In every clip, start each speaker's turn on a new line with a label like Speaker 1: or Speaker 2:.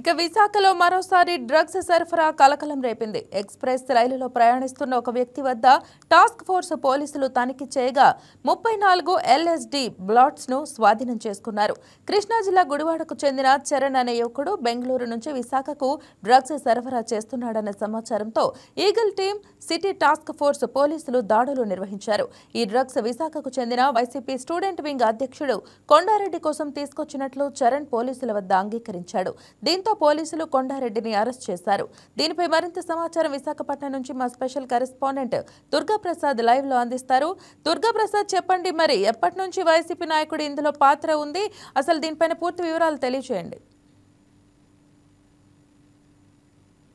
Speaker 1: ఇక విశాఖలో మరోసారి డ్రగ్స్ సరఫరా కలకలం రేపింది. ఎక్స్ప్రెస్ రైలులో ప్రయాణిస్తున్న ఒక వ్యక్తి వద్ద టాస్క్ ఫోర్స్ పోలీసులు తనిఖీ చేయగా 34 LSD బ్లాట్స్ ను స్వాధీనం చేసుకున్నారు. కృష్ణా జిల్లా గుడివాడకు చెందిన చరణ్ అనే యువకుడు బెంగళూరు నుంచి విశాఖకు డ్రగ్స్ సరఫరా చేస్తున్నాడన్న సమాచారంతో eagle team, city task force పోలీసులు దాడులు నిర్వహించారు. ఈ డ్రగ్స్ విశాఖకు చెందిన వైసీపీ స్టూడెంట్ వింగ్ అధ్యక్షుడు కొండారెడ్డి కోసం తీసుకొచ్చినట్లు చరణ్ పోలీసుల వద్ద అంగీకరించాడు. దీంతో పోలీసులు కొండారెడ్డిని అరెస్ట్ చేశారు. దీనిపై మరింత సమాచారం విశాఖపట్నం నుంచి మా స్పెషల్ కరెస్పాండెంట్ దుర్గాప్రసాద్ లైవ్ లో అందిస్తారు. దుర్గాప్రసాద్, చెప్పండి, మరి ఎప్పటి నుంచి వైసీపీ నాయకుడు ఇందులో పాత్ర ఉంది? అసలు దీనిపైన పూర్తి వివరాలు తెలియజేయండి.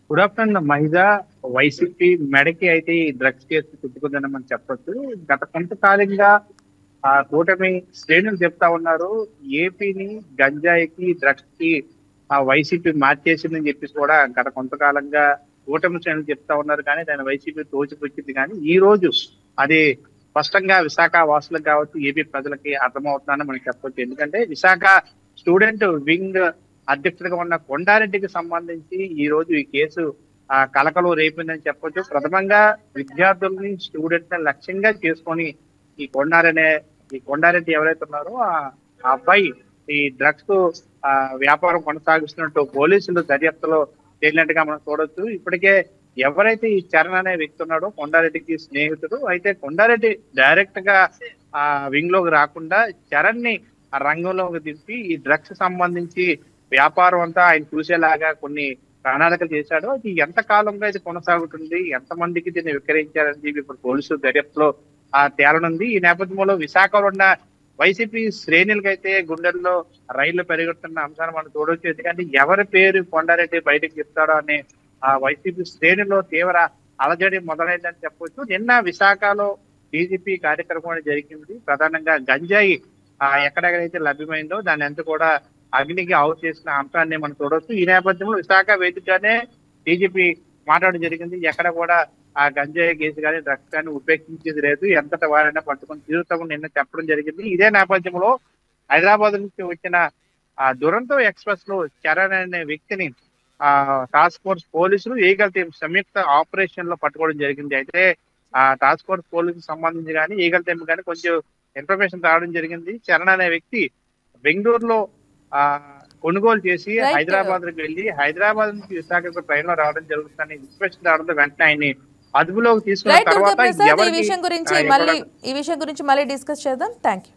Speaker 2: గుడ్ ఆఫ్టర్నూన్ మహిళ. వైసీపీ మెడకి అయితే ఈ డ్రగ్స్ కేసు చుట్టుకుందని మనం చెప్పొచ్చు. గత కొంతకాలంగా ఆ కూటమి శ్రేణులు చెప్తా ఉన్నారు, ఏపీని గంజాయికి డ్రగ్స్ కి వైసీపీ మార్చేసిందని చెప్పేసి కూడా గత కొంతకాలంగా కూటమి శ్రేణులు చెప్తా ఉన్నారు. కానీ దాని వైసీపీ తోచిపుచ్చింది. కానీ ఈ రోజు అది స్పష్టంగా విశాఖ వాసులకు కావచ్చు, ఏపీ ప్రజలకి అర్థమవుతుందని మనం చెప్పొచ్చు. ఎందుకంటే విశాఖ స్టూడెంట్ వింగ్ అధ్యక్షుడిగా ఉన్న కొండారెడ్డికి సంబంధించి ఈ రోజు ఈ కేసు కలకలం రేపిందని చెప్పొచ్చు. ప్రథమంగా విద్యార్థుల్ని, స్టూడెంట్ ని లక్ష్యంగా చేసుకొని ఈ కొండారెడ్డి ఎవరైతే ఉన్నారో ఆ అబ్బాయి ఈ డ్రగ్స్ వ్యాపారం కొనసాగిస్తున్నట్టు పోలీసులు దర్యాప్తులో తేలినట్టుగా మనం చూడొచ్చు. ఇప్పటికే ఎవరైతే ఈ చరణ్ అనే వ్యక్తి ఉన్నాడో కొండారెడ్డికి స్నేహితుడు, అయితే కొండారెడ్డి డైరెక్ట్ గా వింగ్ లోకి రాకుండా చరణ్ ని ఆ రంగంలోకి దింపి ఈ డ్రగ్స్ సంబంధించి వ్యాపారం అంతా ఆయన చూసేలాగా కొన్ని ప్రణాళికలు చేశాడు. అది ఎంత కాలంగా ఇది కొనసాగుతుంది, ఎంతమందికి దీన్ని విక్రయించారని చెప్పి ఇప్పుడు పోలీసులు దర్యాప్తులో తేలనుంది. ఈ నేపథ్యంలో విశాఖలో ఉన్న వైసీపీ శ్రేణులకైతే గుండెల్లో రైళ్లు పెరుగుతున్న అంశాన్ని మనం చూడవచ్చు. ఎందుకంటే ఎవరి పేరు కొండారెడ్డి బయటకు చెప్తాడో అనే వైసీపీ శ్రేణుల్లో తీవ్ర అలజడి మొదలైందని చెప్పొచ్చు. నిన్న విశాఖలో డీజీపీ కార్యక్రమం జరిగింది. ప్రధానంగా గంజాయి ఎక్కడెక్కడైతే లభ్యమైందో దాన్ని అంతా కూడా అగ్నికి ఆహుతి చేసిన అంశాన్ని మనం చూడవచ్చు. ఈ నేపథ్యంలో విశాఖ వేదికగానే డీజీపీ మాట్లాడడం జరిగింది. ఎక్కడ కూడా ఆ గంజాయి కేసు కానీ డ్రగ్స్ కానీ ఉపేక్షించేది లేదు, ఎంతటి వారైనా పట్టుకొని తీరుతామని నిన్న చెప్పడం జరిగింది. ఇదే నేపథ్యంలో హైదరాబాద్ నుంచి వచ్చిన దురంతో ఎక్స్ప్రెస్ లో చరణ్ అనే వ్యక్తిని టాస్క్ ఫోర్స్ పోలీసులు, ఈగల్ టీం సంయుక్త ఆపరేషన్ లో పట్టుకోవడం జరిగింది. అయితే ఆ టాస్క్ ఫోర్స్ పోలీసుకు సంబంధించి కానీ ఈగల్ టీం కానీ కొంచెం ఇన్ఫర్మేషన్ రావడం జరిగింది. చరణ్ అనే వ్యక్తి బెంగళూరులో కొనుగోలు చేసి హైదరాబాద్ కి వెళ్లి హైదరాబాద్ నుంచి విశాఖకు ట్రైన్ లో రావడం జరుగుతుందని ఇన్ఫర్మేషన్ రావడంతో వెంటనే ఆయన్ని అదుపులోకి తీసుకున్న తర్వాత
Speaker 1: ఈ విషయం గురించి మళ్ళీ డిస్కస్ చేద్దాం. Thank you.